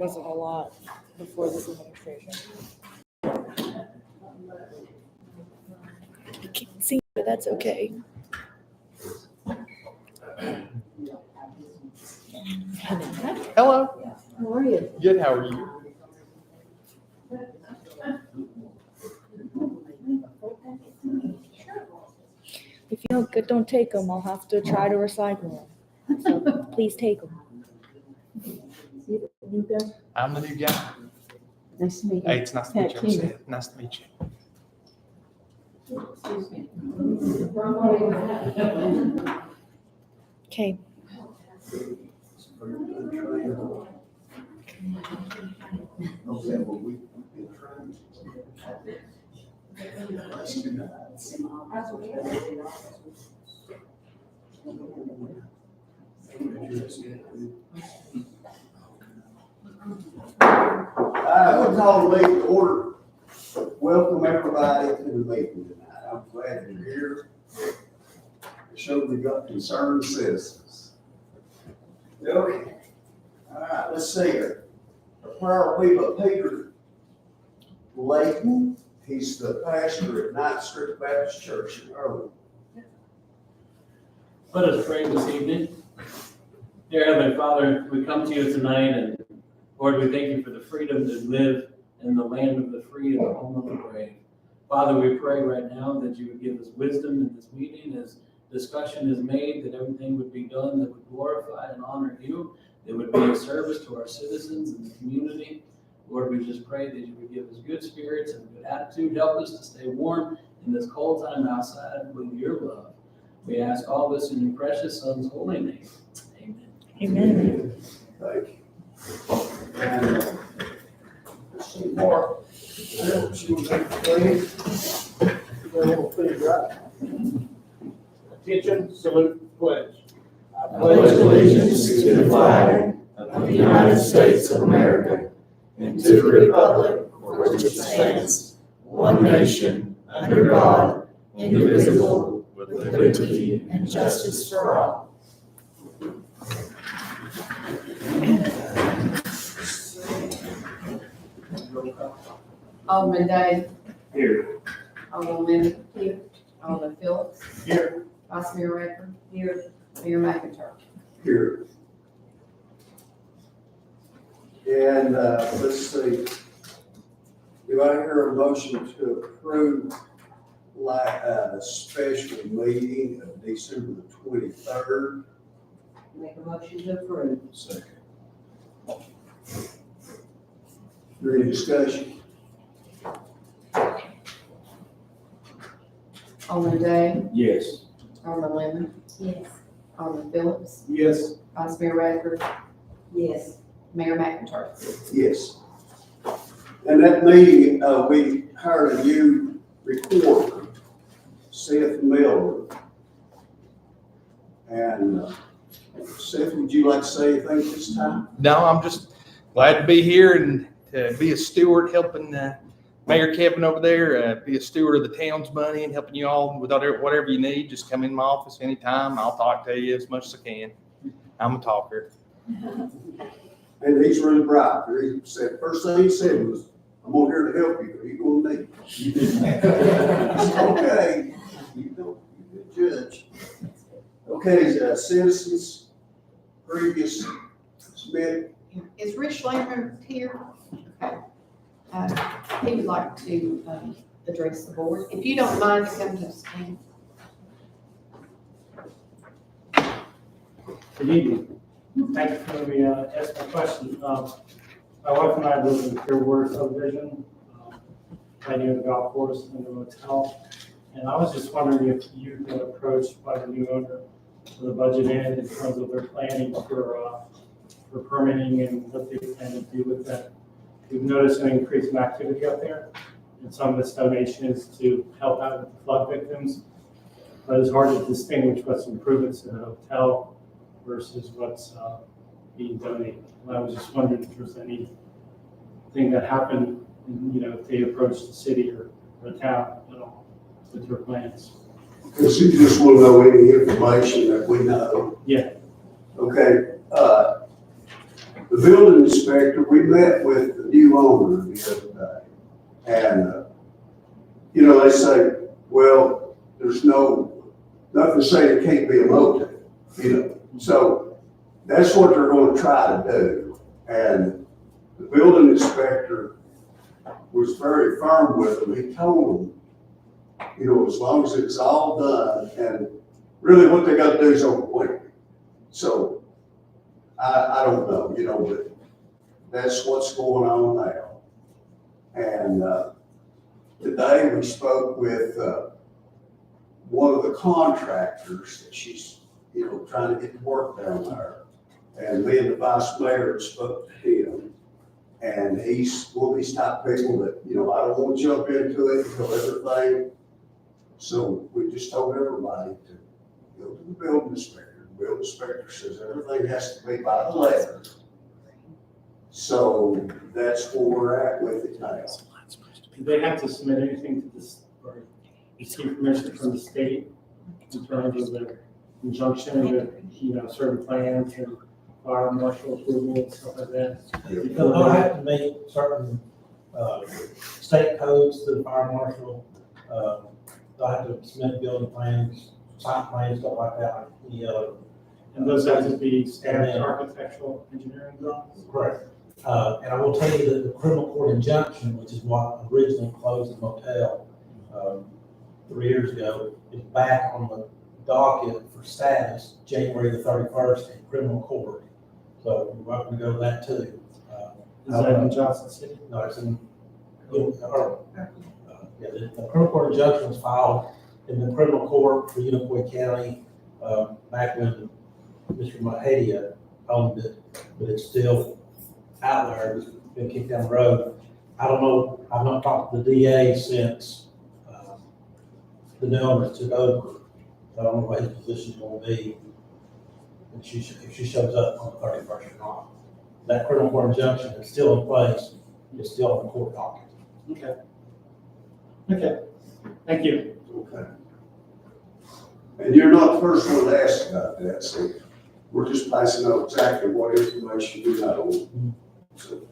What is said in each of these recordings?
wasn't a lot before this administration. You can't see, but that's okay. Hello. How are you? Good. How are you? If you don't take them, I'll have to try to recycle them. So please take them. You the new guy? I'm the new guy. Nice to meet you. Hey, it's nice to meet you. I'm Seth. Nice to meet you. Excuse me. Okay. I would call the meeting to order. Welcome everybody to the meeting tonight. I'm glad you're here. It shows we got concerned citizens. Okay. All right, let's see here. Our prior people, Peter Layton, he's the pastor at Ninth Street Baptist Church in Irving. Let us pray this evening. Dear Heavenly Father, we come to you tonight, and Lord, we thank you for the freedom to live in the land of the free and the home of the brave. Father, we pray right now that you would give us wisdom in this meeting as discussion is made, that everything would be done that would glorify and honor you, that would be a service to our citizens and the community. Lord, we just pray that you would give us good spirits and good attitude. Help us to stay warm in this cold time outside with your love. We ask all this in your precious Son's holy name. Amen. Amen. Thank you. And let's see, Mark. She will take the plate. We'll please rise. Attention, salute, pledge. I pledge allegiance to the flag of the United States of America and to the republic for which it stands, one nation, under God, indivisible, with liberty and justice for all. Alderman Day. Here. Alderman Lemon. Here. Alderman Phillips. Here. Vice Mayor Raker. Here. Mayor McIntyre. Here. And let's see. Do I hear a motion to approve the special meeting of December the 23rd? Make a motion to approve. Second. Any discussion? Alderman Day. Yes. Alderman Lemon. Yes. Alderman Phillips. Yes. Vice Mayor Raker. Yes. Mayor McIntyre. Yes. And that meeting, we hired a new recorder, Seth Miller. And Seth, would you like to say anything this time? No, I'm just glad to be here and to be a steward, helping Mayor Kevin over there, be a steward of the town's money and helping you all with whatever you need. Just come in my office anytime. I'll talk to you as much as I can. I'm a talker. And he's really bright. He said, first thing he said was, I'm over here to help you. You're gonna need me. Okay, you good judge. Okay, citizens, previous Smith. Is Rich Lambert here? Okay. He would like to address the board. If you don't mind to come to the stand. Good evening. Thank you for letting me ask my question. My wife and I live in the Clearwater subdivision, right near the golf course and the hotel. And I was just wondering if you've been approached by the new owner for the budget end in terms of their planning for permitting and what they plan to do with that. We've noticed an increase in activity up there, and some of this donation is to help out with the flood victims. But it's hard to distinguish what's improvements in the hotel versus what's being donated. And I was just wondering if there's anything that happened, if they approached the city or the town at all with their plans. Because you just want to know any information that we know. Yeah. Okay, the building inspector, we met with the new owner the other day. And, you know, they say, well, there's nothing saying it can't be a motel, you know. So that's what they're gonna try to do. And the building inspector was very firm with them. He told them, you know, as long as it's all done, and really what they gotta do is over quick. So I don't know, you know, but that's what's going on now. And today we spoke with one of the contractors that she's, you know, trying to get to work down there. And me and the vice mayor spoke to him. And he's one of these type of people that, you know, I don't want to jump into it until everything. So we just told everybody to go to the building inspector. The building inspector says everything has to be by the letter. So that's where we're at with it now. Do they have to submit anything to this, or receive permission from the state in terms of their injunction with, you know, certain plans and fire marshal approval and stuff like that? Because they'll have to meet certain, state codes to the fire marshal. They'll have to submit building plans, site plans, stuff like that, like any other. And those have to be standard architectural engineering drawings? Correct. And I will tell you that the criminal court injunction, which is what originally closed the motel, 3 years ago, is back on the docket for status January the 31st in criminal court. So you're welcome to go to that too. Is that in Johnson City? No, it's in, the criminal court injunction was filed in the criminal court for Unicoi County, back when Mr. Mahadia owned it, but it's still out there, it's been kicked down the road. I don't know, I've not talked to the DA since, the new owner took over. I don't know what his position's gonna be, if she shows up on the 31st or not. That criminal court injunction is still in place, it's still on the court docket. Okay. Okay, thank you. Okay. And you're not the first one to ask about that, so we're just passing out exactly what information we know. So,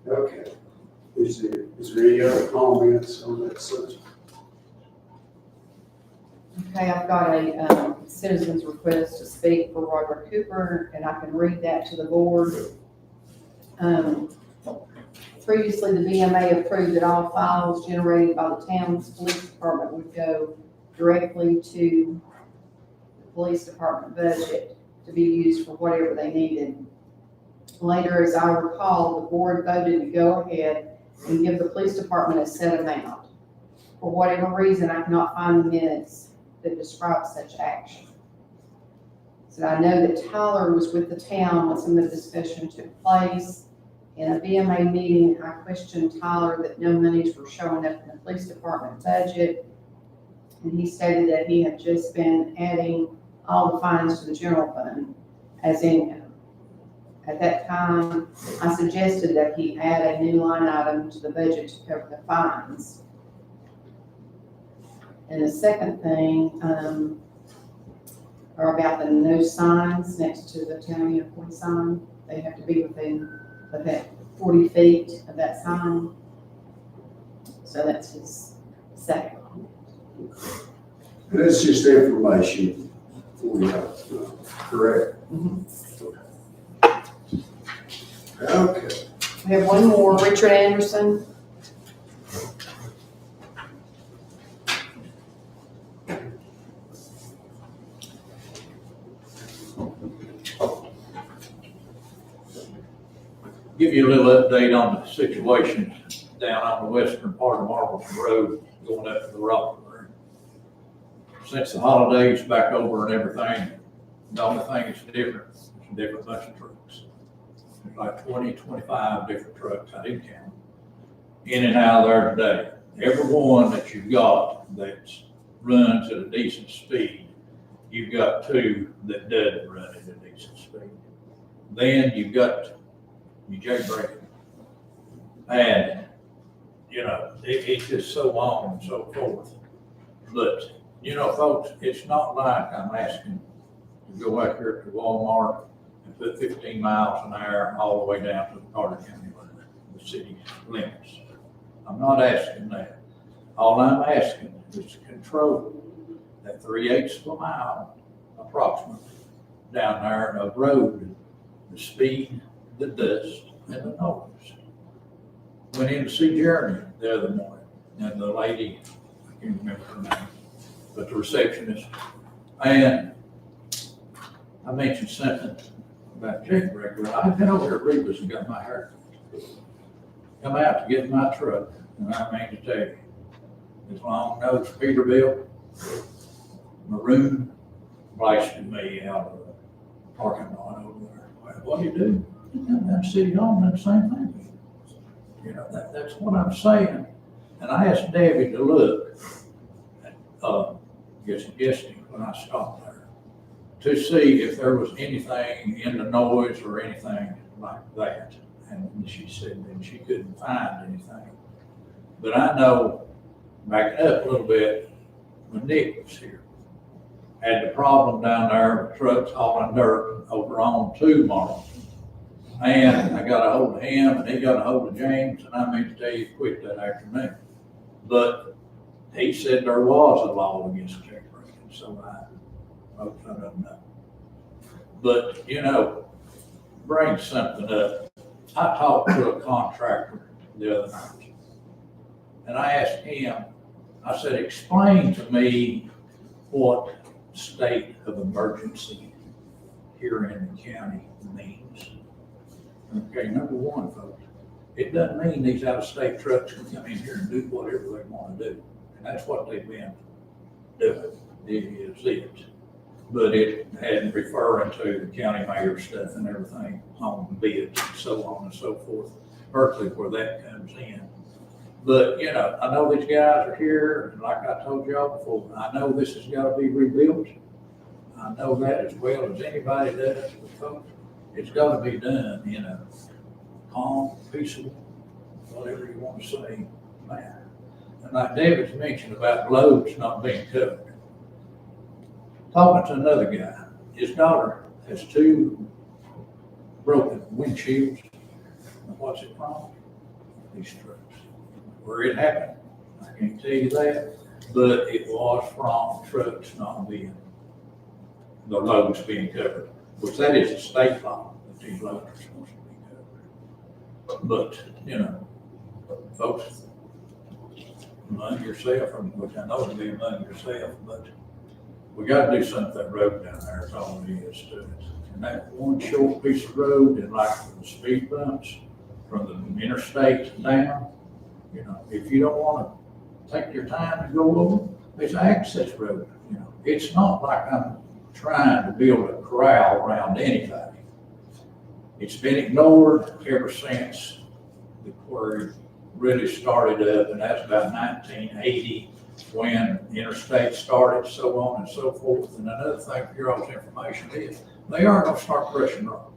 okay. Is there any other comments on that subject? Okay, I've got a citizen's request to speak for Robert Cooper, and I can read that to the board. Previously, the BMA approved that all files generated by the town's police department would go directly to the police department budget to be used for whatever they needed. Later, as I recall, the board voted to go ahead and give the police department a set amount. For whatever reason, I cannot find the minutes that describe such action. So I know that Tyler was with the town when some of the discussion took place. In a BMA meeting, I questioned Tyler that no monies were showing up in the police department budget. And he stated that he had just been adding all the fines to the general fund as income. At that time, I suggested that he add a new line item to the budget to cover the fines. And the second thing, are about the no signs next to the town employee sign. They have to be within that 40 feet of that sign. So that's his second. That's just information for you, correct? Okay. We have one more, Richard Anderson. Give you a little update on the situation down on the western part of Marbles Road going up to the rock room. Since the holidays back over and everything, the only thing that's different is a different bunch of trucks. There's like 20, 25 different trucks, I didn't count, in and out of there today. Every one that you've got that runs at a decent speed, you've got two that doesn't run at a decent speed. Then you've got you jailbreak. And, you know, it's just so on and so forth. But, you know, folks, it's not like I'm asking to go out here to Walmart and put 15 miles an hour all the way down to the Carter County limit, the city limits. I'm not asking that. All I'm asking is to control that 3/8 of a mile approximately down there of road, the speed, the dust, and the noise. Went in to see Jeremy the other morning, and the lady, I can't remember her name, but the receptionist, and I mentioned something about check record. I've been over at Reba's and got my hair come out to get my truck, and I mean to tell you, this long-nosed Peterbilt, maroon, blasted me out of the parking lot over there. Well, what do you do? You come down to City Hall and do the same thing. You know, that's what I'm saying. And I asked Debbie to look at, yesterday when I stopped there, to see if there was anything in the noise or anything like that. And she said that she couldn't find anything. But I know, backing up a little bit, when Nick was here, had the problem down there with trucks hauling dirt over on 2 Marlin. And I got a hold of him, and he got a hold of James, and I mean to tell you, he quit that afternoon. But he said there was a law against check breaking, so I don't know. But, you know, bring something up. I talked to a contractor the other night, and I asked him, I said, explain to me what state of emergency here in the county means. Okay, number one, folks, it doesn't mean these out-of-state trucks can come in here and do whatever they want to do. And that's what they've been doing. It is it. But it had referring to the county mayor stuff and everything on bids and so on and so forth, Berkeley, where that comes in. But, you know, I know these guys are here, and like I told y'all before, I know this has got to be rebuilt. I know that as well as anybody does, but folks, it's got to be done in a calm, peaceful, whatever you want to say, manner. And like David's mentioned about loads not being covered. Talking to another guy, his daughter has 2 broken windshields. And what's it from? These trucks. Where it happened, I can't tell you that, but it was from trucks not being, the loads being covered, which that is a state law that these loads are supposed to be covered. But, you know, folks, among yourself, which I know to be among yourself, but we got to do something with that road down there, is all it is to it. And that one short piece of road, and like the speed bumps from the interstate down, you know, if you don't want to take your time to go over, there's an access road. You know, it's not like I'm trying to build a corral around anybody. It's been ignored ever since the quarry really started up, and that's about 1980 when interstate started, so on and so forth. And another thing for your all's information is they are going to start crushing rock.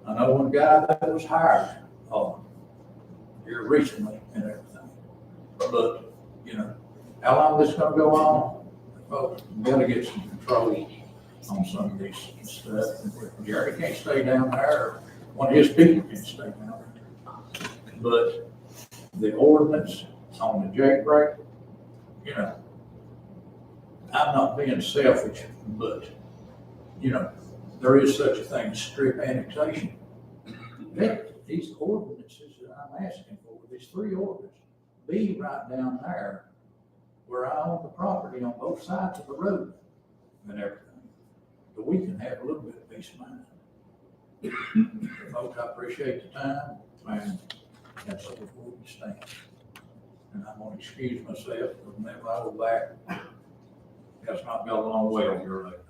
I know one guy that was hired here recently and everything. But, you know, how long this is going to go on? Folks, we got to get some control on some of these stuff. Jerry can't stay down there. One of his people can't stay down there. But the ordinance on the jailbreak, you know, I'm not being selfish, but, you know, there is such a thing as strip annexation. These ordinances that I'm asking for, these 3 ordinances, be right down there where I own the property on both sides of the road and everything. But we can have a little bit of peace of mind. Folks, I appreciate the time, and that's before we stand. And I'm going to excuse myself from that roll back. Has not got a long way on your leg.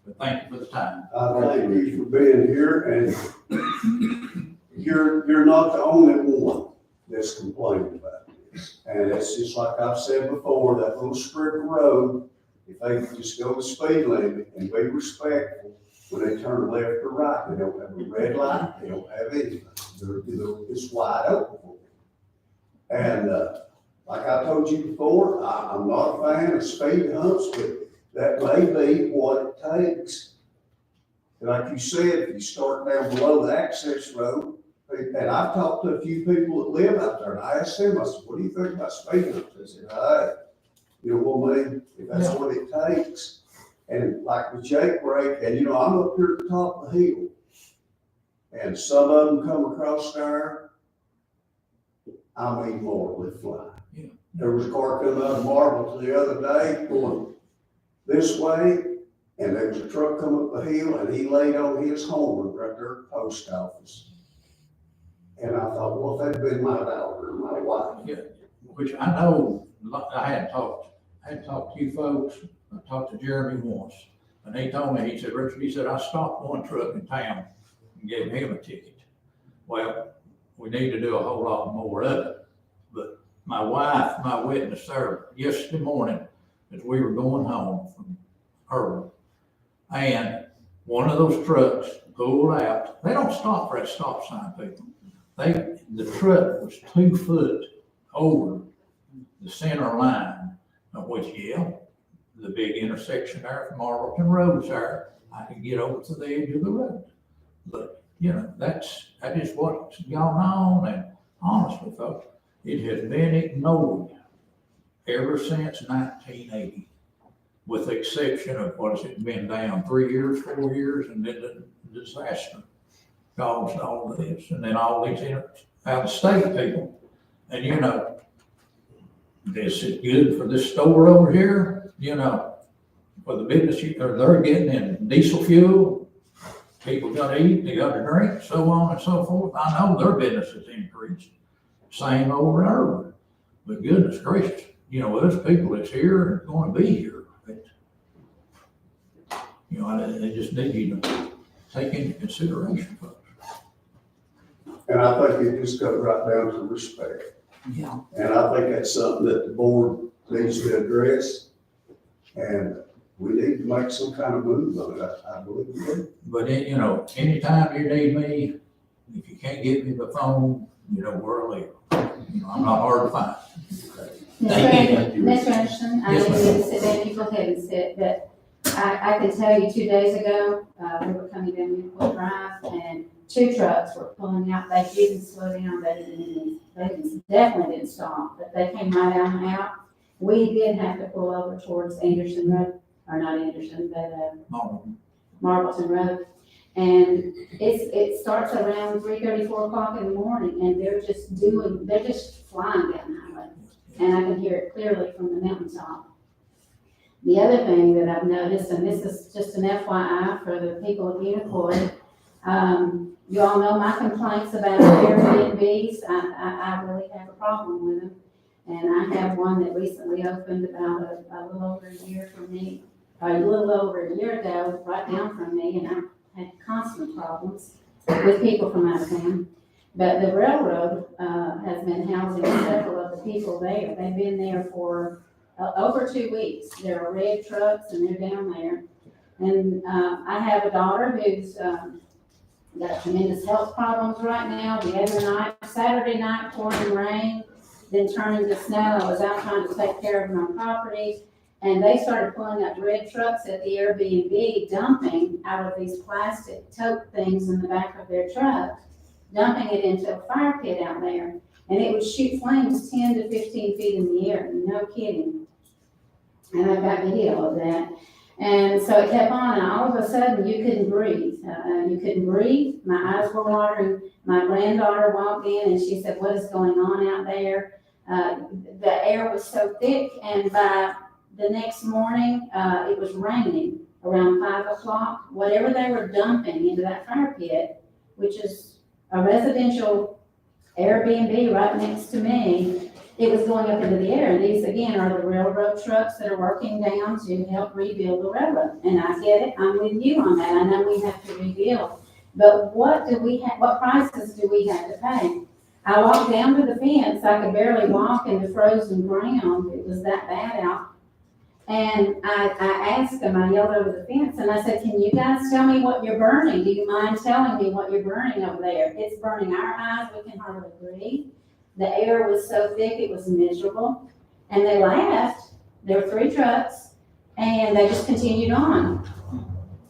But thank you for the time. Thank you for being here, and you're not the only one that's complaining about this. And it's just like I've said before, that little strip of road, if they could just go the speed limit and be respectful when they turn left or right, they don't have a red light, they don't have anything. It's wide open for them. And like I told you before, I'm not a fan of speed humps, but that may be what it takes And like you said, if you start down below the access road, and I've talked to a few people that live out there, and I asked them, I said, what do you think about speed humps? They said, hey, you know what I mean, if that's what it takes. And like with Jake Break, and you know, I'm up here at the top of the hill, and some of them come across there, I mean, more with fly. Yeah. There was a car coming out of Marble the other day going this way, and there was a truck coming up the hill, and he laid on his horn right there at the post office. And I thought, well, if that'd been my daughter or my wife. Yeah, which I know, I had talked to you folks, I talked to Jeremy once, and he told me, he said, Richard, he said, I stopped one truck in town and gave him a ticket. Well, we need to do a whole lot more of it. But my wife, my witness there, yesterday morning, as we were going home from her, and one of those trucks pulled out. They don't stop for that stop sign, people. The truck was 2 foot over the center line, of which, the big intersection there from Marlton Road's there, I could get over to the edge of the road. But, you know, that is what's gone on, and honestly, folks, it has been ignored ever since 1980, with the exception of, what has it been down 3 years, 4 years, and then the disaster caused all of this, and then all these out-of-state people. And, you know, this is good for this store over here, you know, for the business, they're getting in diesel fuel, people gotta eat, they gotta drink, so on and so forth. I know their business has increased, same over and over. But goodness gracious, you know, those people that's here are gonna be here. You know, they just need you to take into consideration, folks. And I think it just goes right down to respect. Yeah. And I think that's something that the board needs to address. And we need to make some kind of move on it, I believe we do. But, you know, anytime you need me, if you can't get me the phone, you know where I live. You know, I'm not hard to find. Thank you. Mr. Anderson, I Yes, know ma'am. you need to sit down, you go ahead and sit, but I can tell you 2 days ago, we were coming down Newport Drive and 2 trucks were pulling out. They didn't slow down, they definitely didn't stop, but they came right out. We did have to pull over towards Anderson Road, or not Anderson, but Marbleton Road. And it starts around 3:30, 4 o'clock in the morning, and they're just flying down the highway. And I can hear it clearly from the mountaintop. The other thing that I've noticed, and this is just an FYI for the people of Unicoi, you all know my complaints about Airbnbs. I really have a problem with them. And I have one that recently opened about a little over a year from me, a little over a year ago, right down from me, and I've had constant problems with people from out of town. But the railroad has been housing several of the people there. They've been there for over 2 weeks. There are red trucks and they're down there. And I have a daughter who's got tremendous health problems right now. The other night, Saturday night, pouring rain, then turning to snow. I was out trying to take care of my property, and they started pulling up red trucks at the Airbnb, dumping out of these plastic tote things in the back of their truck, dumping it into a fire pit out there. And it would shoot flames 10 to 15 feet in the air, no kidding. And I've got video of that. And so it kept on, and all of a sudden you couldn't breathe. You couldn't breathe. My eyes were watering. My granddaughter walked in and she said, "What is going on out there?" The air was so thick, and by the next morning, it was raining around 5 o'clock. Whatever they were dumping into that fire pit, which is a residential Airbnb right next to me, it was going up into the air. And these, again, are the railroad trucks that are working down to help rebuild the railroad. And I get it. I'm with you on that. I know we have to rebuild. But what prices do we have to pay? I walked down to the fence. I could barely walk in the frozen ground. It was that bad out. And I asked them, I yelled over the fence, and I said, "Can you guys tell me what you're burning? Do you mind telling me what you're burning over there? It's burning our eyes. We can hardly breathe." The air was so thick, it was miserable. And they laughed. There were 3 trucks, and they just continued on.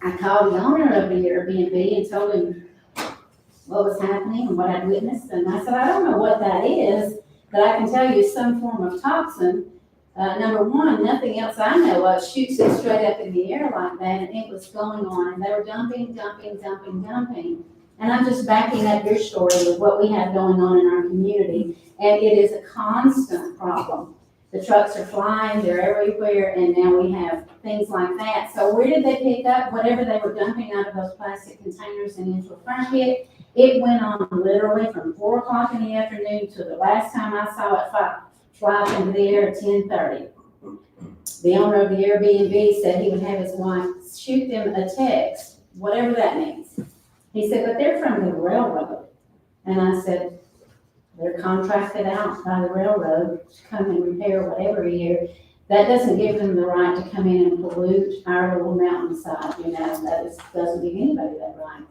I called the owner of the Airbnb and told him what was happening and what I'd witnessed, and I said, I don't know what that is, but I can tell you it's some form of toxin. Number one, nothing else I know of shoots it straight up in the air like that, and it was going on, and they were dumping. And I'm just backing up your story with what we have going on in our community, and it is a constant problem. The trucks are flying, they're everywhere, and now we have things like that. So where did they pick up whatever they were dumping out of those plastic containers and into a fire pit? It went on literally from 4 o'clock in the afternoon to the last time I saw it fly up into the air at 10:30. The owner of the Airbnb said he would have his wife shoot them a text, whatever that means. He said, but they're from the railroad. And I said, they're contracted out by the railroad to come and repair whatever here. That doesn't give them the right to come in and pollute our little mountainside, that doesn't give anybody that right.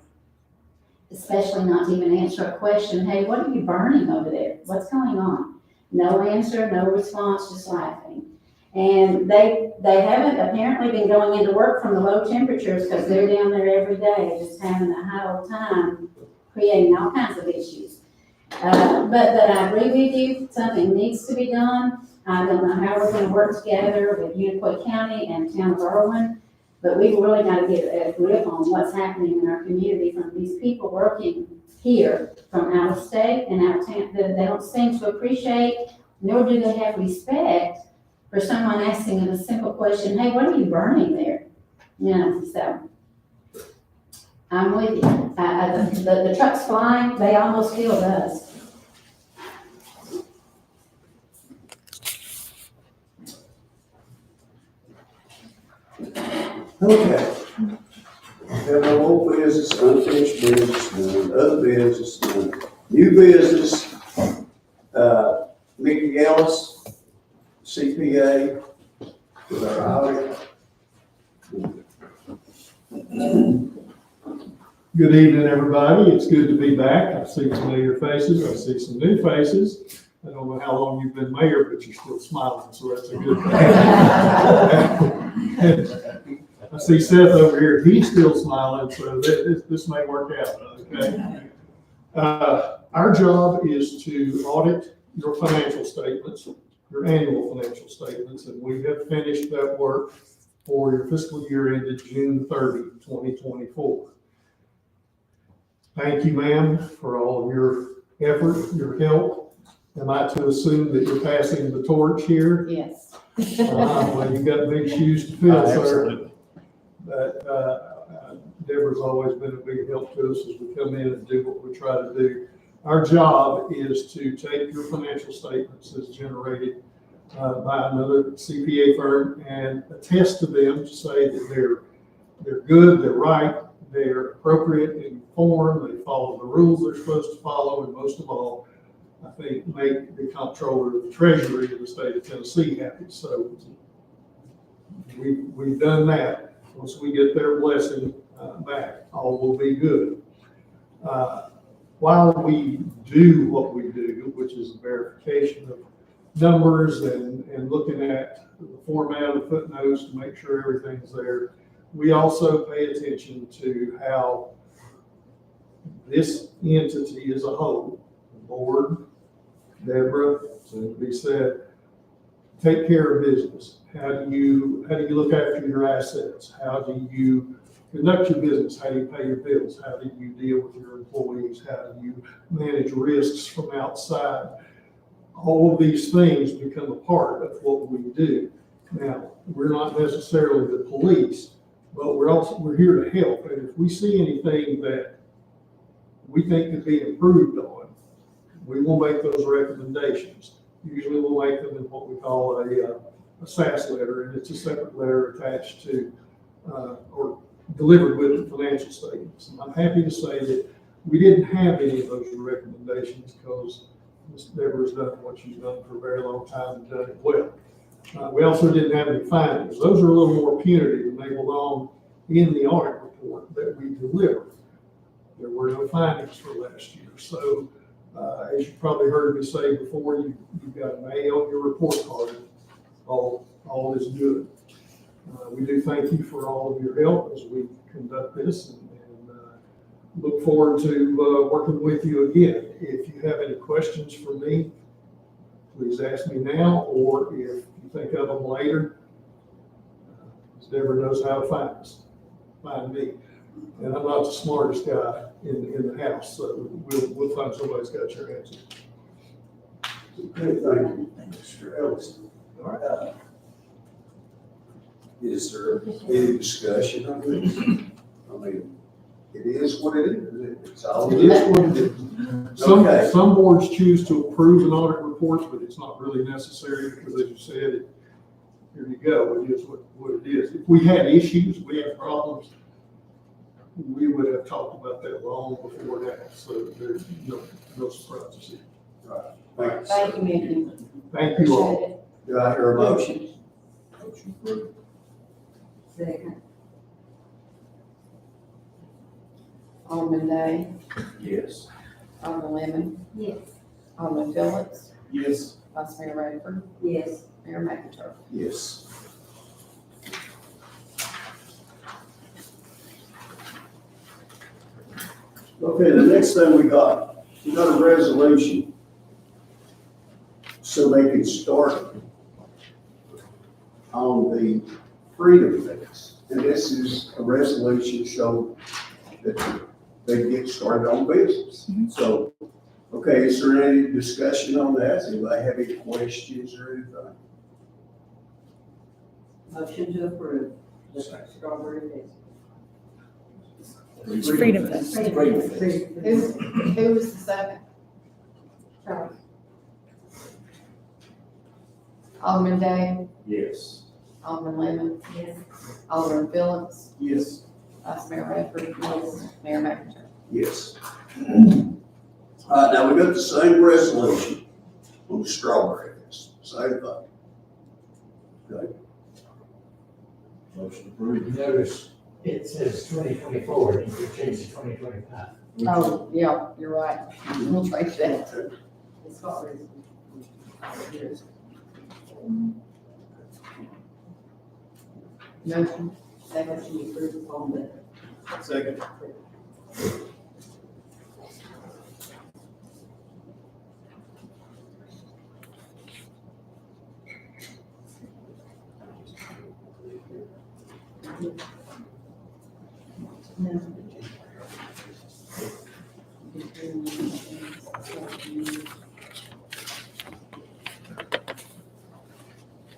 Especially not to even answer a question, hey, what are you burning over there? What's going on? No answer, no response, just laughing. And they haven't apparently been going into work from the low temperatures because they're down there every day, just having a high old time, creating all kinds of issues. But I agree with you, something needs to be done. I don't know how we're gonna work together with Unicoi County and Town of Irwin, but we've really got to get a grip on what's happening in our community from these people working here from out of state and out of town that they don't seem to appreciate, nor do they have respect for someone asking them a simple question, hey, what are you burning there? So I'm with you. The trucks flying, they almost kill us. Okay. Have no old business, unfinished business, none, other business, none, new business. Mickey Ellis, CPA, with our audit. Good evening, everybody. It's good to be back. I see familiar faces. I see some new faces. I don't know how long you've been mayor, but you're still smiling, so that's a good thing. I see Seth over here. He's still smiling, so this may work out, okay? Our job is to audit your financial statements, your annual financial statements, and we have finished that work for your fiscal year ended June 30, 2024. Thank you, ma'am, for all of your effort, your help. Am I to assume that you're passing the torch here? Yes. Well, you've got big shoes to fill, sir. But Deborah's always been a big help to us as we come in and do what we try to do. Our job is to take your financial statements as generated by another CPA firm and attest to them to say that they're good, they're right, they're appropriate in form, they follow the rules they're supposed to follow, and most of all, I think, make the comptroller of the treasury of the state of Tennessee happy. So we've done that. Once we get their blessing back, all will be good. While we do what we do, which is a verification of numbers and looking at the format of the footnotes to make sure everything's there, we also pay attention to how this entity as a whole, the board, Deborah, soon to be said, take care of business. How do you look after your assets? How do you conduct your business? How do you pay your bills? How do you deal with your employees? How do you manage risks from outside? All of these things become a part of what we do. Now, we're not necessarily the police, but we're here to help. And if we see anything that we think could be improved on, we will make those recommendations. Usually we'll make them in what we call a SAS letter, and it's a separate letter attached to or delivered with the financial statements. And I'm happy to say that we didn't have any of those recommendations because Ms. Deborah's done what she's done for a very long time and done it well. We also didn't have any findings. Those are a little more punitive and they belong in the audit report that we delivered. There were no findings for last year. So as you probably heard me say before, you've got an A on your report card. All is good. We do thank you for all of your help as we conduct this, and look forward to working with you again. If you have any questions for me, please ask me now, or if you think of them later, Deborah knows how to find me. And I'm not the smartest guy in the house, so we'll find somebody that's got your answer. Okay, thank you, Mr. Ellison. All right. Is there any discussion on this? I mean, it is what it is. It's all It is what it is. Okay. Some boards choose to approve an audit report, but it's not really necessary because, as you said, here you go, it is what it is. If we had issues, we had problems, we would have talked about that long before now, so there's no surprises here. Thanks. Thank you, Mickey. Thank you all. Appreciate it. Do I hear a motion? Motion approved. Second. Alderman Day, Yes. Alderman Lemon, Yes. Alderman Phillips, Yes. Vice Mayor Radford. Yes. Mayor McIntyre. Yes. Okay, the next thing we got a resolution so they can start on the freedom fix. And this is a resolution so that they get started on business. So, okay, is there any discussion on that? Does anybody have any questions or anything? Motion to approve the strawberry fest. It's Freedom Fest. Who was the second? Charles. Alderman Day, Yes. Alderman Lemon, Yes. Alderman Phillips, Yes. Vice Mayor Radford. Yes. Mayor McIntyre. Yes. All right, now we got the same resolution on the strawberry fest, same thing. Okay. Motion approved. Notice it says 2024, you could change to 2025. Oh, yeah, you're right. We'll change that. Okay. It's got reason. Motion, second, to approve on the. Second.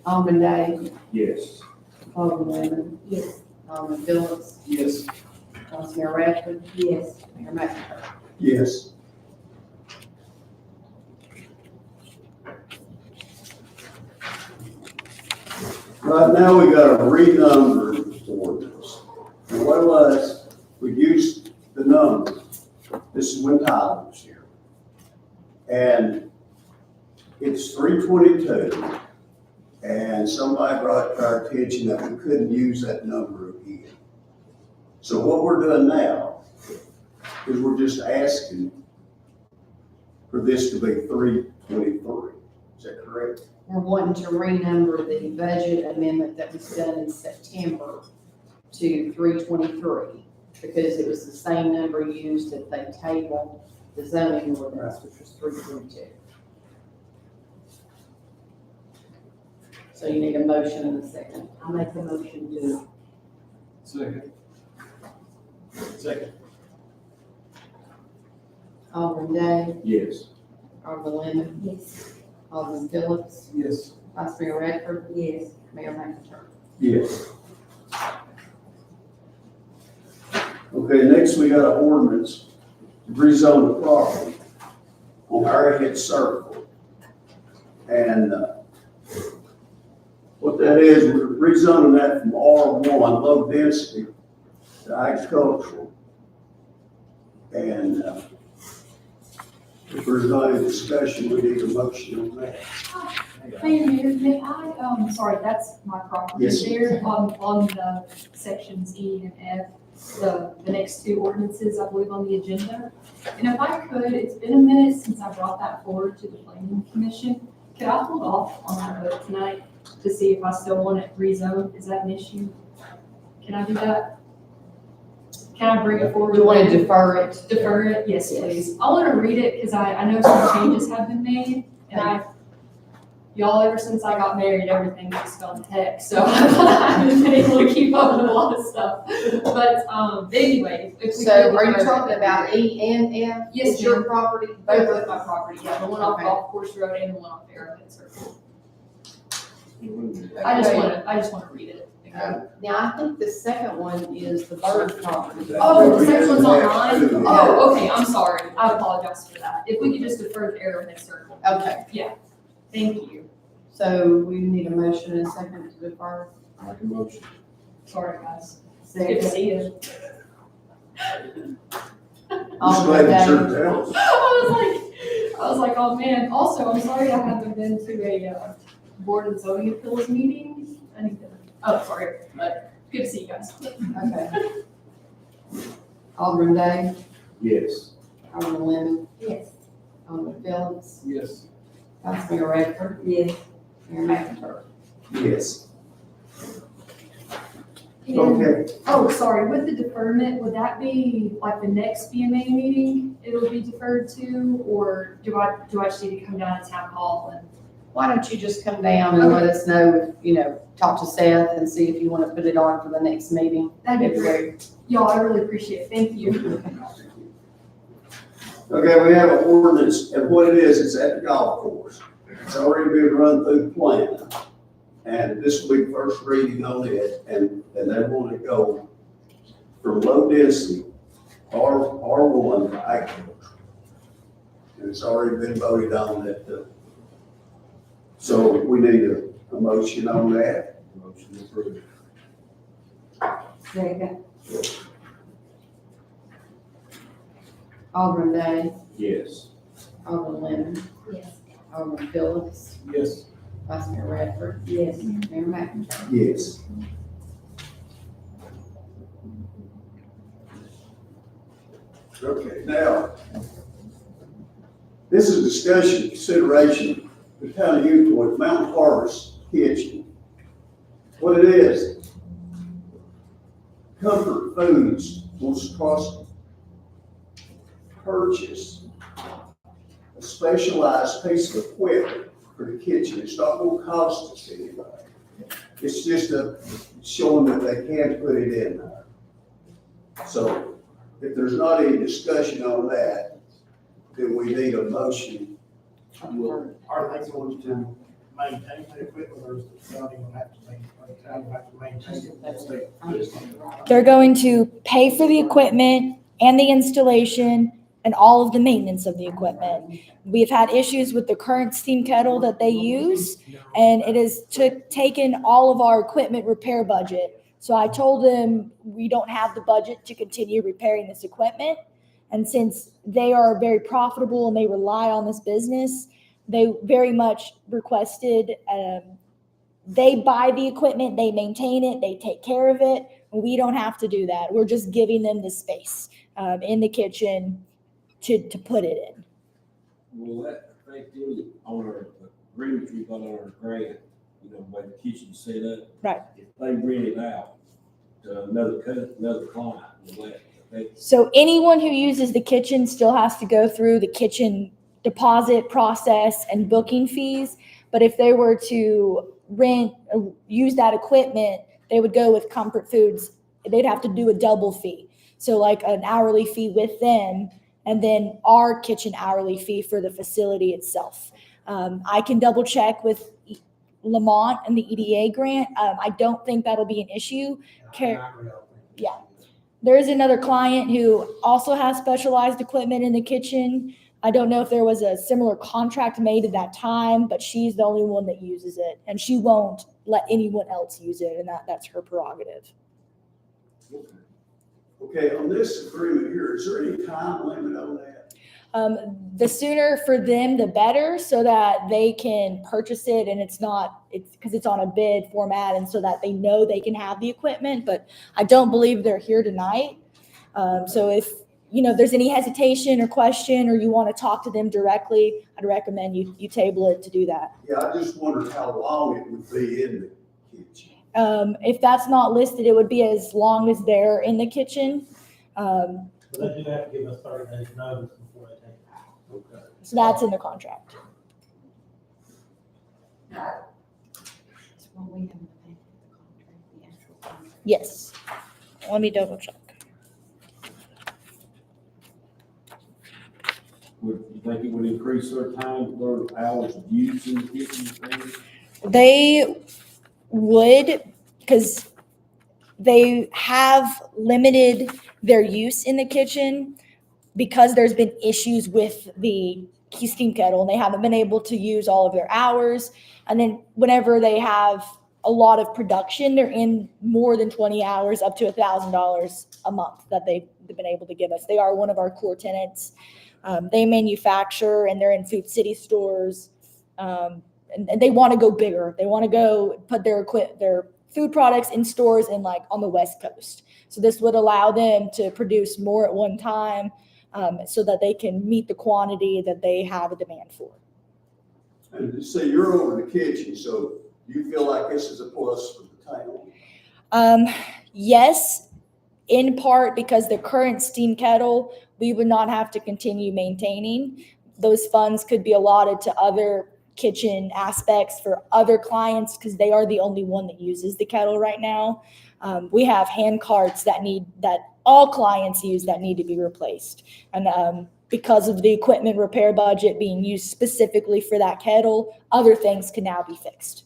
Alderman Day, Yes. Alderman Lemon, Yes. Alderman Phillips, Yes. Vice Mayor Radford. Yes. Mayor McIntyre. Yes. Right now, we got a renumbered ordinance. And what it was, we used the number. This is when Tyler was here. And it's 322. And somebody brought to our attention that we couldn't use that number again. So what we're doing now is we're just asking for this to be 323. Is that correct? We're wanting to renumber the budget amendment that was done in September to 323, because it was the same number used at the table, the zoning ordinance, which was 322. So you need a motion and a second. I'll make the motion to. Second. Second. Alderman Day, Yes. Alderman Lemon, Yes. Alderman Phillips, Yes. Vice Mayor Radford. Yes. Mayor McIntyre. Yes. Okay, next we got an ordinance to rezone the property on Arrowhead Circle. And what that is, we're rezoning that from R1, low density, to agricultural. And if there's not any discussion, we need a motion on that. Hey, Mayor, may I, sorry, that's my property Yes. there, on the sections E and F, the next two ordinances, I believe, on the agenda. And if I could, it's been a minute since I brought that forward to the planning commission. Could I hold off on our vote tonight to see if I still want it rezoned. Is that an issue? Can I do that? Can I bring it forward? You want to defer it? Defer it? Yes, please. I want to read it because I know some changes have been made, and y'all, ever since I got married, everything's just gone to heck, so I haven't been able to keep up with a lot of stuff. But, anyway, if we. So could are you defer it, talking about that'd be E and F? Yes, It's your ma'am. property? great. They're both my property, yeah, the one off Okay. Golf Course Road and the one off Arrowhead Circle. I just wanna read it. Now, I think the second one is the Bird property. Oh, the second one's online? Oh, okay, I'm sorry. I apologize for that. If we could just defer the Arrowhead Circle. Okay, Thank you. so we need a motion and a second to defer. Make a motion. Sorry, guys. It's good to see you. All Just glad right, you Dave. sure tell us. I was like, oh man. Also, I'm sorry I haven't been to a board and zoning appeals meeting. I need to, sorry, but good to see you guys. Okay. Alderman Day, Yes. Alderman Lemon, Yes. Alderman Phillips, Yes. Vice Mayor Radford. Yes. Mayor McIntyre. Yes. And- Okay. Oh, sorry, with the deferment, would that be like the next BMA meeting it'll be deferred to? Or do I just need to come down to town hall and? Why don't you just come down and let us know, talk to Seth and see if you want to put it on for the next meeting. That'd be great. Y'all, I really appreciate it. Thank you. Okay, we have an ordinance, and what it is, it's at the golf course. It's already been run through the plan. And this will be first reading on it, and they want to go from low density, R1 to agriculture. And it's already been voted on that, so we need a motion on that. Motion approved. Second. Alderman Day, Yes. Alderman Lemon, Yes. Alderman Phillips, Yes. Vice Mayor Radford. Yes. Mayor McIntyre. Yes. Okay, now, this is discussion, consideration, the town of Newport, Mount Harvest Kitchen. What it is, Comfort Foods wants to purchase a specialized piece of equipment for the kitchen. It's not gonna cost us anything. It's just showing that they can put it in there. So if there's not any discussion on that, then we need a motion. Are they going to maintain the equipment, or is the county going to have to maintain it? They're going to pay for the equipment and the installation and all of the maintenance of the equipment. We've had issues with the current steam kettle that they use, and it has taken all of our equipment repair budget. So I told them we don't have the budget to continue repairing this equipment. And since they are very profitable and they rely on this business, they very much requested, they buy the equipment, they maintain it, they take care of it. We don't have to do that. We're just giving them the space in the kitchen to put it in. Will that affect any on our agreement we got on our grant, by the kitchen set up? Right. If they rent it out to another client, will that affect? So anyone who uses the kitchen still has to go through the kitchen deposit process and booking fees. But if they were to use that equipment, they would go with Comfort Foods. They'd have to do a double fee. So like an hourly fee with them, and then our kitchen hourly fee for the facility itself. I can double check with Lamont and the EDA grant. I don't think that'll be an issue. Yeah. There is another client who also has specialized equipment in the kitchen. I don't know if there was a similar contract made at that time, but she's the only one that uses it, and she won't let anyone else use it, and that's her prerogative. Okay, on this agreement here, is there any time limit on that? The sooner for them, the better, so that they can purchase it, and it's because it's on a bid format, and so that they know they can have the equipment. But I don't believe they're here tonight. So if there's any hesitation or question, or you want to talk to them directly, I'd recommend you table it to do that. Yeah, I just wondered how long it would be in the kitchen. If that's not listed, it would be as long as they're in the kitchen. But they do have to give us 30 days notice before they take it. Okay. So that's in the contract. Yes. Let me double check. Would you think it would increase their time, their hours of use in the kitchen? Things? They would, because they have limited their use in the kitchen because there's been issues with the steam kettle and they haven't been able to use all of their hours. And then whenever they have a lot of production, they're in more than 20 hours, up to $1,000 a month that they've been able to give us. They are one of our core tenants. They manufacture and they're in Food City stores. And they want to go bigger. They want to go put their food products in stores on the West Coast. So this would allow them to produce more at one time, so that they can meet the quantity that they have a demand for. And you say you're over the kitchen, so you feel like this is a plus for the town? Yes, in part because the current steam kettle, we would not have to continue maintaining. Those funds could be allotted to other kitchen aspects for other clients because they are the only one that uses the kettle right now. We have hand carts that all clients use that need to be replaced. And because of the equipment repair budget being used specifically for that kettle, other things can now be fixed.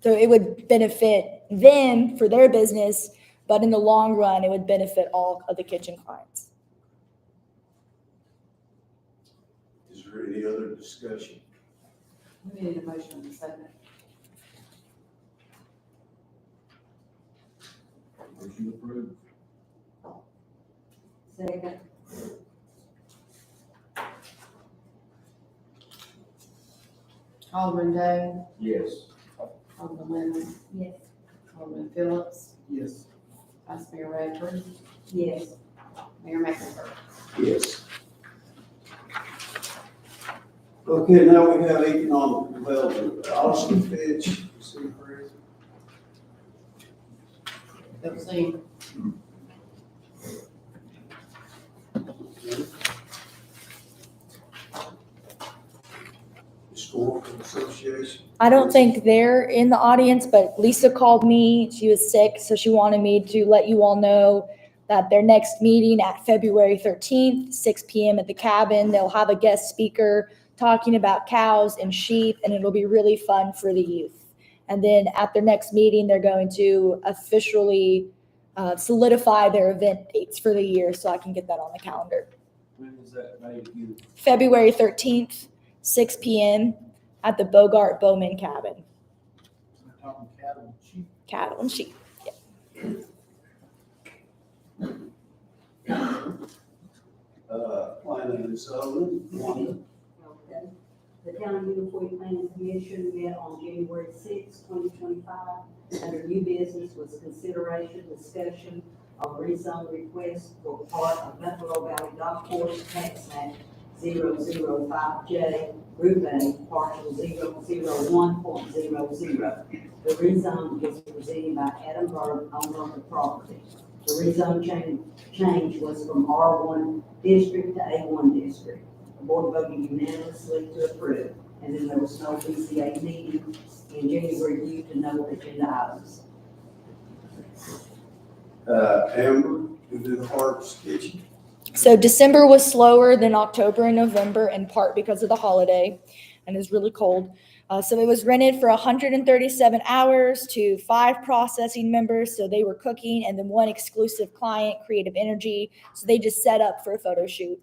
So it would benefit them for their business, but in the long run, it would benefit all of the kitchen clients. Is there any other discussion? We need a motion in a second. Motion approved. Second. Alderman Day, Yes. Alderman Lennon, Yes. Alderman Phillips, Yes. Vice Mayor Radford, Yes. Mayor McIntyre. Yes. Okay, now we have economic development. Austin Fitch, city president. Don't see. Historical Association. I don't think they're in the audience, but Lisa called me. She was sick, so she wanted me to let you all know that their next meeting at February 13th, 6 p.m. at the cabin, they'll have a guest speaker talking about cows and sheep, and it'll be really fun for the youth. And then at their next meeting, they're going to officially solidify their event dates for the year, so I can get that on the calendar. When is that made again? February 13th, 6 p.m. at the Bogart Bowman cabin. We're talking cattle and sheep. Cattle and sheep. Planning and zoning, Wanda. Okay. The County Unified Planning Commission met on January 6, 2025. Under new business was consideration, discussion of rezone request for part of Buffalo Valley Golf Course Tax Map 005J, Group A, partial 001.00. The rezone was presented by Adam Bird, owner of the property. The rezone change was from R1 district to A1 district. The board voted unanimously to approve, and then there was no BCA meeting in January due to no agenda items. Amber, we do the Harps Kitchen. So December was slower than October and November, in part because of the holiday, and it's really cold. So it was rented for 137 hours to 5 processing members. So they were cooking, and then 1 exclusive client, Creative Energy. So they just set up for a photo shoot.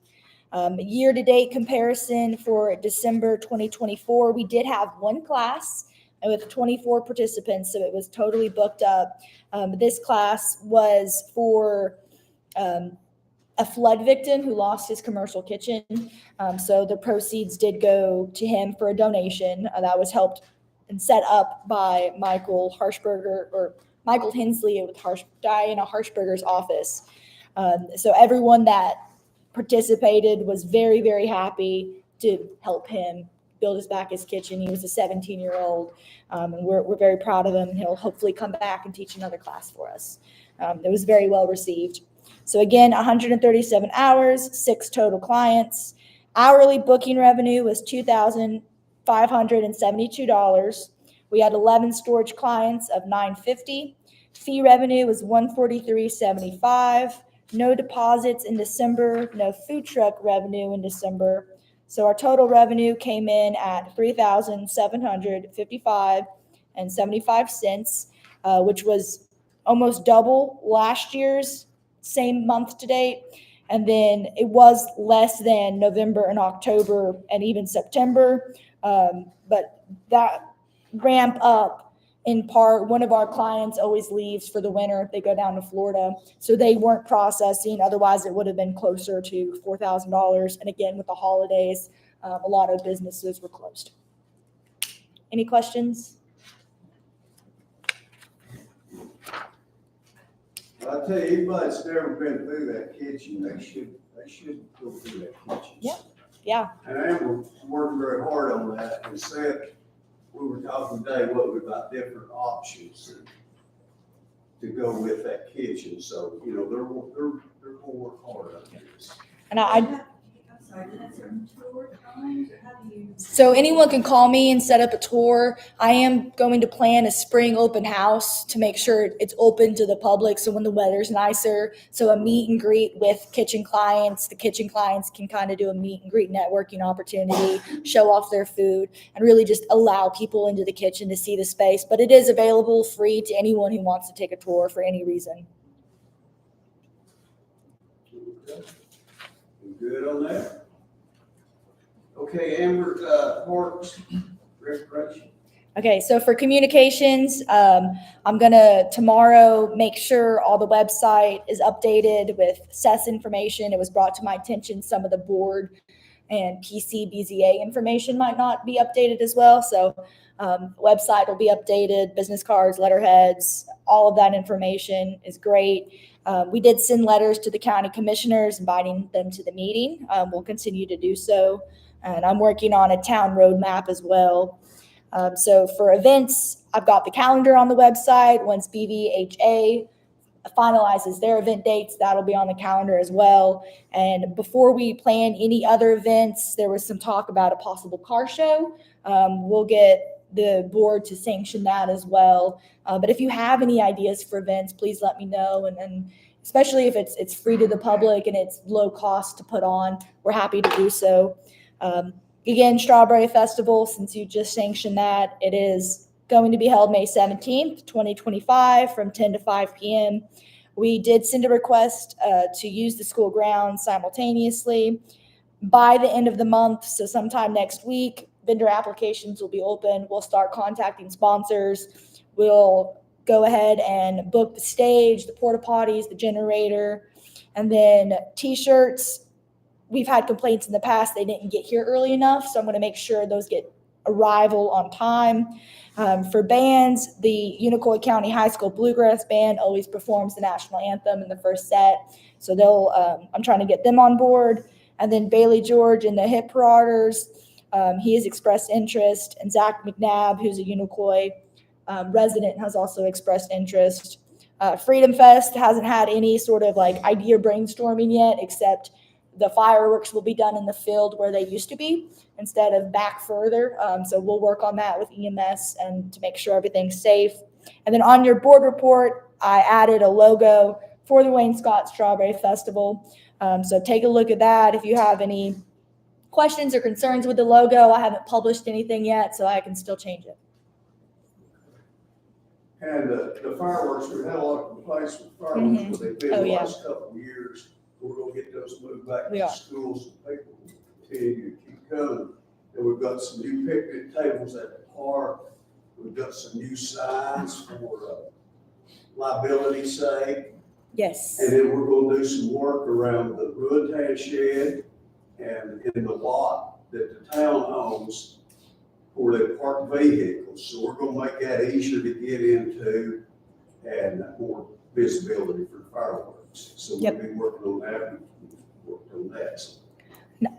Year-to-date comparison for December 2024, we did have 1 class with 24 participants, so it was totally booked up. This class was for a flood victim who lost his commercial kitchen. So the proceeds did go to him for a donation that was helped and set up by Michael Hensley with Diana Harshberger's office. So everyone that participated was very, very happy to help him build back his kitchen. He was a 17-year-old, and we're very proud of him. He'll hopefully come back and teach another class for us. It was very well received. So again, 137 hours, 6 total clients. Hourly booking revenue was $2,572. We had 11 storage clients of $950. Fee revenue was $143.75. No deposits in December, no food truck revenue in December. So our total revenue came in at $3,755.75, which was almost double last year's same month to date. And then it was less than November and October and even September. But that ramp up, in part, one of our clients always leaves for the winter. They go down to Florida. So they weren't processing. Otherwise, it would have been closer to $4,000. And again, with the holidays, a lot of businesses were closed. Any questions? I'll tell you, anybody that's never been through that kitchen, they should go through that kitchen. Yeah. Yeah. And I am working very hard on that, and said, we were talking today, about different options to go with that kitchen, so, you know, they're gonna work hard on this. And so anyone can call me and set up a tour. I am going to plan a spring open house to make sure it's open to the public. So when the weather's nicer, so a meet and greet with kitchen clients, the kitchen clients can kind of do a meet and greet networking opportunity, show off their food, and really just allow people into the kitchen to see the space. But it is available free to anyone who wants to take a tour for any reason. Good on that. Okay, Amber, Parks, Restoration. Okay, so for communications, I'm gonna tomorrow make sure all the website is updated with CES information. It was brought to my attention some of the board and PC BZA information might not be updated as well. So website will be updated, business cards, letterheads, all of that information is great. We did send letters to the county commissioners inviting them to the meeting. We'll continue to do so. And I'm working on a town roadmap as well. So for events, I've got the calendar on the website. Once BVHA finalizes their event dates, that'll be on the calendar as well. And before we plan any other events, there was some talk about a possible car show. We'll get the board to sanction that as well. But if you have any ideas for events, please let me know. And especially if it's free to the public and it's low cost to put on, we're happy to do so. Again, Strawberry Festival, since you just sanctioned that, it is going to be held May 17th, 2025 from 10 to 5 p.m. We did send a request to use the school grounds simultaneously. By the end of the month, so sometime next week, vendor applications will be open. We'll start contacting sponsors. We'll go ahead and book the stage, the porta potties, the generator, and then t-shirts. We've had complaints in the past they didn't get here early enough, so I'm going to make sure those get arrival on time. For bands, the Unicoi County High School Bluegrass Band always performs the national anthem in the first set, so I'm trying to get them on board. And then Bailey George and the Hip Marauders, he has expressed interest, and Zach McNabb, who's a Unicoi resident, has also expressed interest. Freedom Fest hasn't had any sort of like idea brainstorming yet, except the fireworks will be done in the field where they used to be instead of back further. So we'll work on that with EMS and to make sure everything's safe. And then on your board report, I added a logo for the Wayne Scott Strawberry Festival. So take a look at that. If you have any questions or concerns with the logo, I haven't published anything yet, so I can still change it. And the fireworks, we've had a lot of complaints with fireworks, but they've been the last couple of years. We're gonna get those moved back to schools, so people will continue to keep coming. And we've got some new picnic tables at the park. We've got some new signs for liability's sake. Yes. And then we're gonna do some work around the ruined tan shed and in the lot that the town owns for the parked vehicles. So we're gonna make that easier to get into and more visibility for fireworks. So Yep. we've been working on that, we've worked on that. So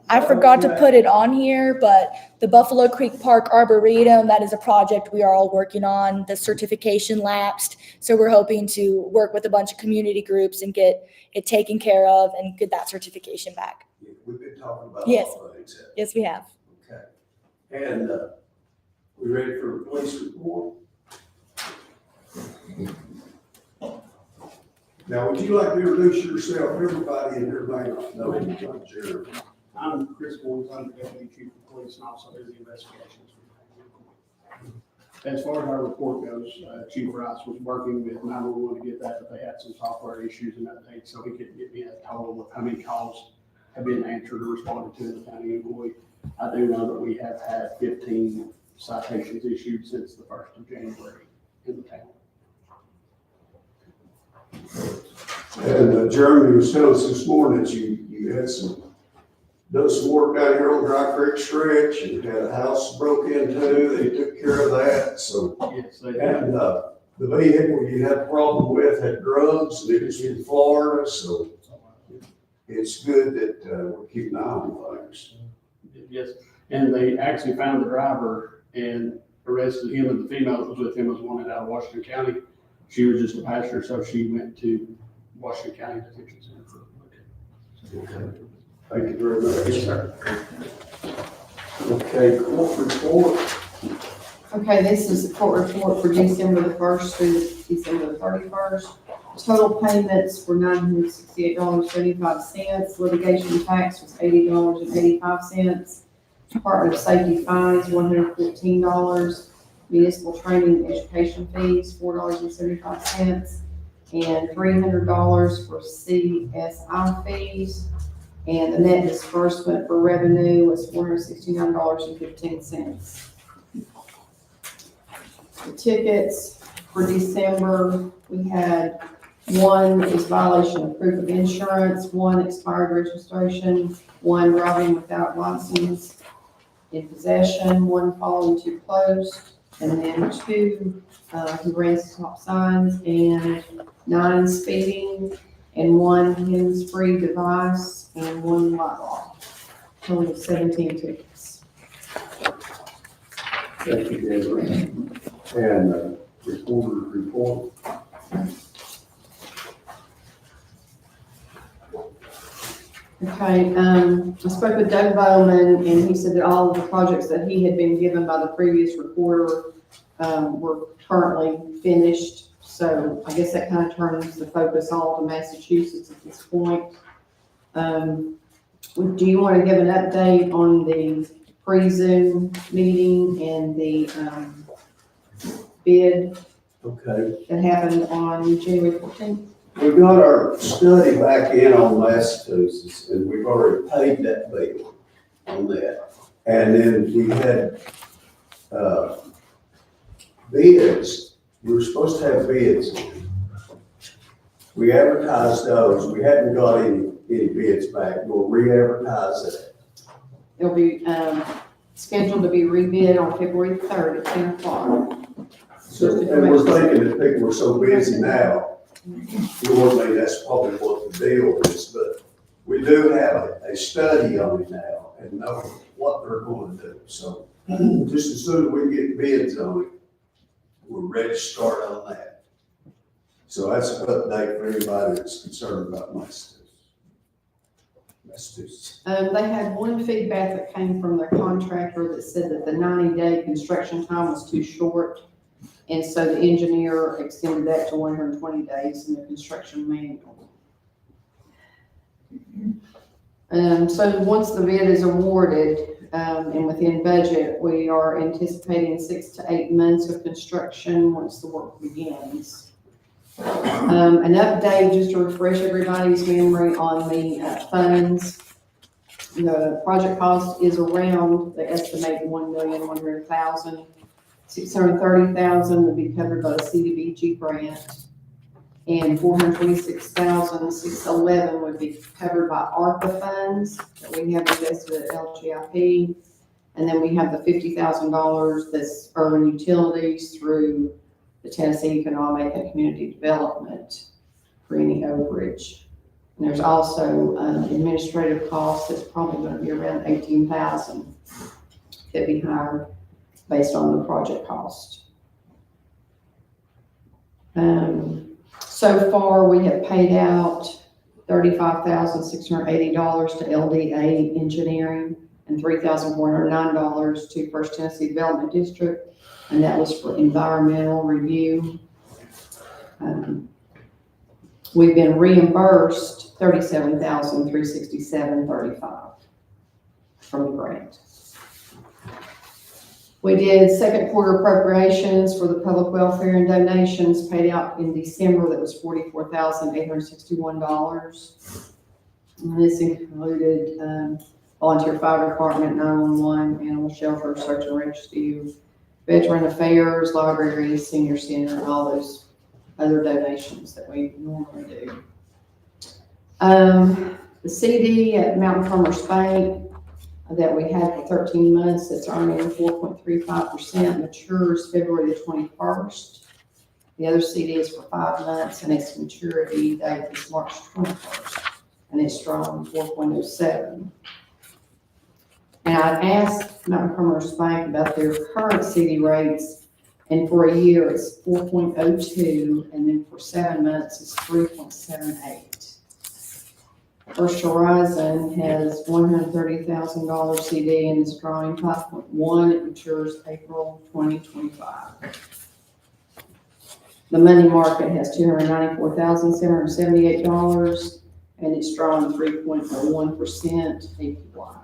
I forgot to put it on here, but the Buffalo Creek Park Arboretum, that is a project we are all working on. The certification lapsed, so we're hoping to work with a bunch of community groups and get it taken care of and get that certification back. yeah, we've been talking about Yes. all things. haven't Yes, we have. we? Okay. And, we ready for the police report? Now, would you like to introduce yourself? Everybody in here may not know you, John Jeremy. I'm Chris Boyes, I'm the Deputy Chief of Police and also do the investigations. As far as our report goes, Chief Rice was working with 911 to get that, but they had some software issues and updates, so he couldn't get me a total of how many calls have been answered or responded to in the county of Bowie. I do know that we have had 15 citations issued since the 1st of January in the town. And Jeremy was telling us this morning that you had done some work down here on Dry Creek Stretch, and had a house broke into, they took care of that, so. Yes, they And, the vehicle you had a problem with had drugs, and it was in Florida, so it's good that, we're keeping an eye on things. Yes, and they actually found the driver and arrested him, and the female that was with him was wanted out of Washington County. She was just a passenger, so she went to Washington County Detention Center for a look. Okay. Thank you very much. Yes, sir. Okay, court report. Okay, this is the court report for December the 1st through December the 31st. Total payments were $968.75. Litigation tax was $80.85. Department of Safety fines, $114. Municipal training and education fees, $4.75. And $300 for CSI fees. And the net disbursement for revenue was $469.15. The tickets for December, we had one is violation of proof of insurance, one expired registration, one driving without license in possession, one following too close, and then two who ran stop signs, and 9 speeding, and 1 hands-free device, and 1 light law. Total of 17 tickets. Thank you, Deborah. And, reporter report. Okay, I spoke with Doug Bowman, and he said that all of the projects that he had been given by the previous reporter were currently finished. So I guess that kind of turns the focus all to Massachusetts at this point. Do you want to give an update on the pre-Zoom meeting and the bid Okay. that happened on January 14th? We got our study back in on Massachusetts, and we've already paid that bill on that. And then we had, bids, we were supposed to have bids in. We advertised those, we hadn't got any bids back, we'll re-advertise it. It'll be scheduled to be rebid on February 3rd at 10 o'clock. So, and we're thinking that people are so busy now, normally that's probably what the deal is, but we do have a study on it now and know what they're going to do. So just as soon as we get bids on it, we're ready to start on that. So that's an update for anybody that's concerned about Massachusetts. They had one feedback that came from their contractor that said that the 90-day construction time was too short. And so the engineer extended that to 120 days in the construction manual. So once the bid is awarded, and within budget, we are anticipating 6 to 8 months of construction once the work begins. An update, just to refresh everybody's memory on the funds. The project cost is around, they estimate $1,100,000. $630,000 would be covered by the CDBG grant, and $426,611 would be covered by ARPA funds that we have invested at LGIP, and then we have the $50,000 that's urban utilities through the Tennessee Economic and Community Development for any overage. And there's also administrative costs that's probably gonna be around 18,000. Could be higher based on the project cost. So far, we have paid out $35,680 to LDA Engineering and $3,409 to First Tennessee Development District, and that was for environmental review. We've been reimbursed $37,367.35 from the grant. We did second quarter appropriations for the public welfare and donations paid out in December. That was $44,861. And this included volunteer fire department, 911, animal shelter, search and rescue, veteran affairs, library, senior center, all those other donations that we normally do. The CD at Mountain Farmers Bank that we had for 13 months, that's earning 4.35%, matures February the 21st. The other CD is for 5 months, and its maturity date is March 21st, and it's strong 4.07. And I asked Mountain Farmers Bank about their current CD rates, and for a year it's 4.02, and then for 7 months it's 3.78. First Horizon has $130,000 CD and is drawing 5.1. It matures April 2025. The money market has $294,778 and it's drawing 3.01% APY.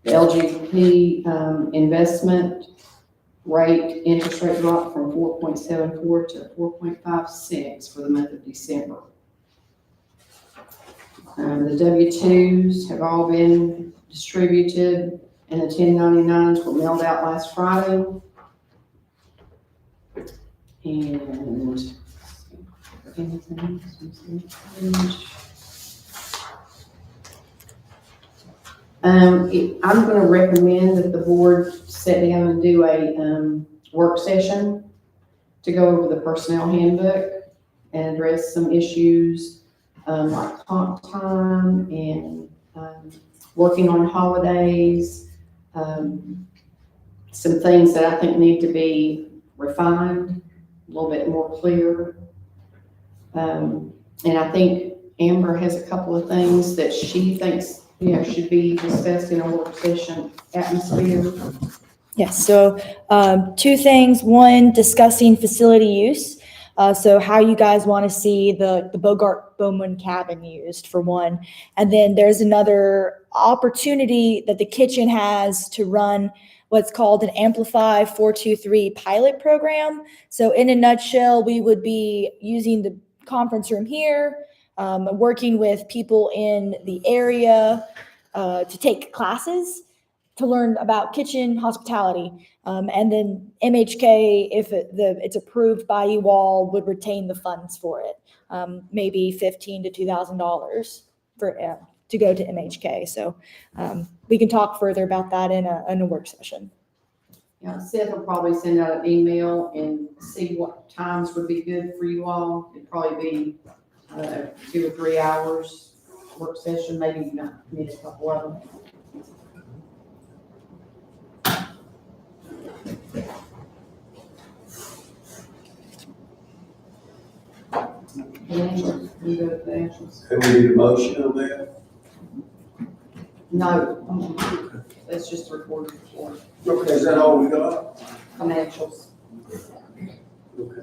The LGP investment rate, interest rate dropped from 4.74 to 4.56 for the month of December. The W-2s have all been distributed and the 1099s were mailed out last Friday. And I'm going to recommend that the board sit down and do a work session to go over the personnel handbook and address some issues like comp time and working on holidays, some things that I think need to be refined, a little bit more clear. And I think Amber has a couple of things that she thinks, should be discussed in a work session atmosphere. Yes, so 2 things. One, discussing facility use. So how you guys want to see the Bogart Bowman cabin used, for one. And then there's another opportunity that the kitchen has to run what's called an Amplify 423 pilot program. So in a nutshell, we would be using the conference room here, working with people in the area to take classes to learn about kitchen hospitality. And then MHK, if it's approved by you all, would retain the funds for it. Maybe $1,500 to $2,000 to go to MHK. So we can talk further about that in a work session. Yeah, Seth will probably send out an email and see what times would be good for you all. It'd probably be 2 or 3 hours work session, maybe not, need a couple of them. Financials, we go to financials. Can we need a motion on that? No, it's just recorded before. Okay, is that all we got? Financials. Okay.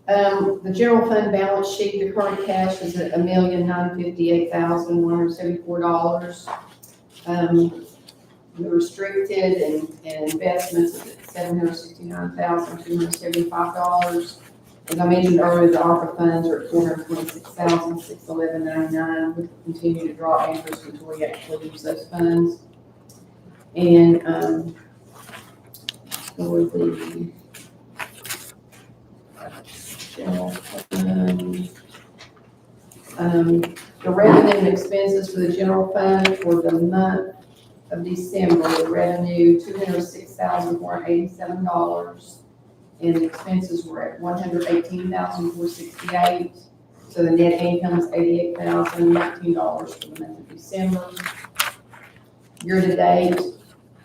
The general fund balance sheet, the current cash is at $1,958,174. The restricted and investments is at $769,275. As I mentioned earlier, the ARPA funds are at $426,611.99. We continue to draw interest until we actually use those funds. And for the general fund, the revenue and expenses for the general fund for the month of December, the revenue $206,487. and the expenses were at $118,468. So the net income is $88,019 for the month of December. Year-to-date,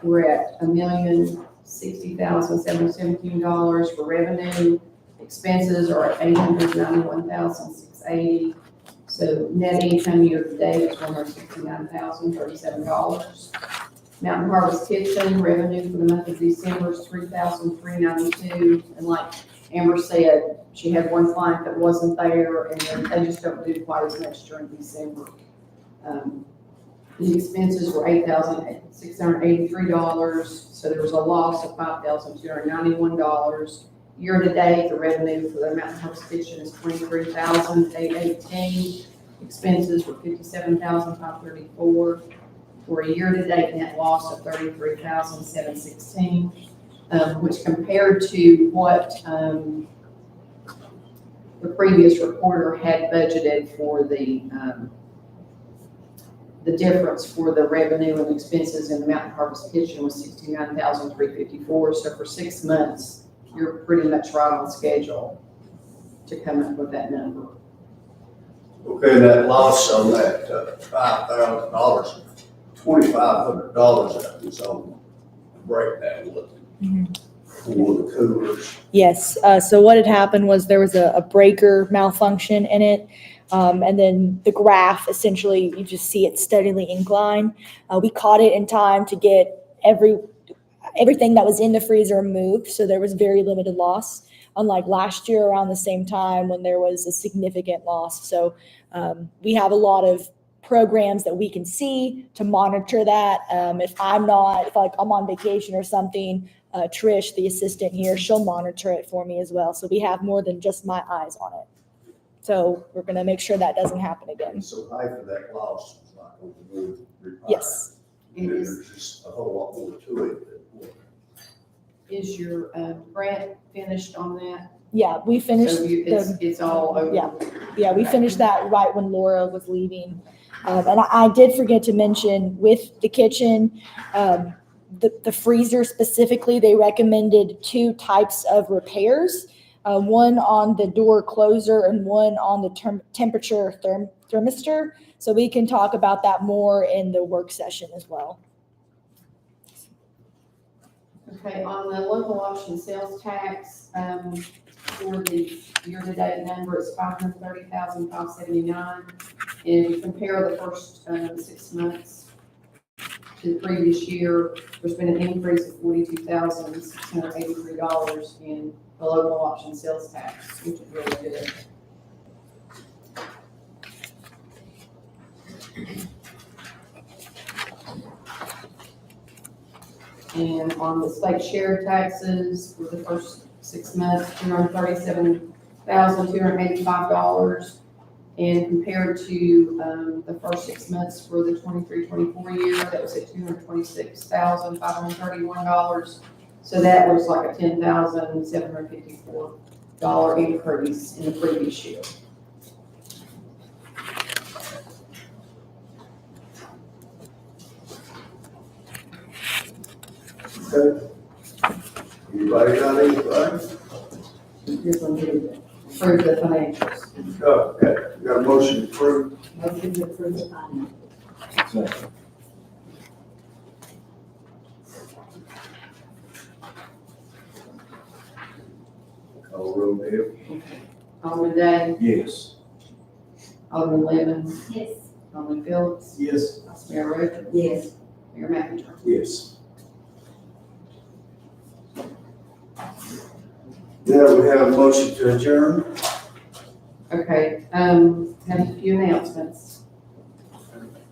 we're at $1,060,717 for revenue. Expenses are at $891,680. So net income year-to-date is $169,037. Mountain Harvest Kitchen, revenue for the month of December is $3,392. And like Amber said, she had one client that wasn't there, and then they just don't do quite as much during December. The expenses were $8,683, so there was a loss of $5,291. Year-to-date, the revenue for the Mountain Harvest Kitchen is $23,818. Expenses were $57,534. For a year-to-date net loss of $33,716, which compared to what the previous reporter had budgeted for the difference for the revenue and expenses in the Mountain Harvest Kitchen was $69,354. So for 6 months, you're pretty much right on schedule to come up with that number. Okay, that loss on that $5,000, $2,500 that was on breakdown, wasn't it? For the coolers. Yes, so what had happened was there was a breaker malfunction in it. And then the graph, essentially, you just see it steadily incline. We caught it in time to get everything that was in the freezer removed, so there was very limited loss, unlike last year around the same time when there was a significant loss. So we have a lot of programs that we can see to monitor that. If I'm on vacation or something, Trish, the assistant here, she'll monitor it for me as well. So we have more than just my eyes on it. So we're going to make sure that doesn't happen again. So half of that loss was like on the wood repair. Yes. And then there's just a whole lot more to it. Is your grant finished on that? Yeah, we finished. So it's all over? Yeah, we finished that right when Laura was leaving. And I did forget to mention with the kitchen, the freezer specifically, they recommended 2 types of repairs. One on the door closer and one on the temperature thermistor. So we can talk about that more in the work session as well. Okay, on the local option sales tax, for the year-to-date number, it's $530,579. And if you compare the first 6 months to the previous year, there's been an increase of $42,683 in the local option sales tax, which is really good. And on the state share taxes for the first 6 months, $237,285. And compared to the first 6 months for the 23-24 year, that was at $226,531. So that was like a $10,754 increase in the previous year. Okay. Anybody got anything? Just want to approve the financials. Okay, we got a motion to approve. Motion to approve the finance. Call roll, Dale. Alderman Day, Yes. Alderman Levin, Yes. Alderman Phillips, Yes. Vice Mayor Roach, Yes. Mayor McIntyre. Yes. Now we have a motion to adjourn. Okay, have a few announcements.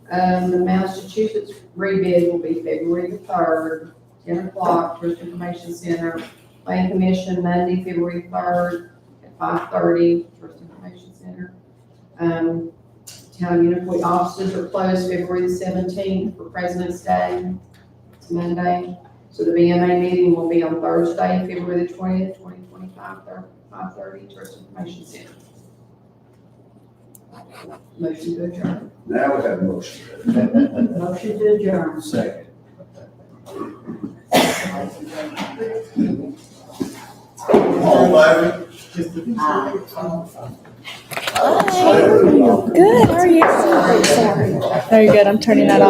The Massachusetts rebid will be February the 3rd, 10 o'clock, Trust Information Center. Planning Commission, Monday, February 3rd at 5:30, Trust Information Center. Town of Unicoi offices are closed February the 17th for President's Day. It's Monday. So the BMA meeting will be on Thursday, February the 20th, 2025, 5:30, Trust Information Center. Motion to adjourn. Now we have a motion. Motion to adjourn. Second. baby? Good, how are you? Very good, I'm turning that off.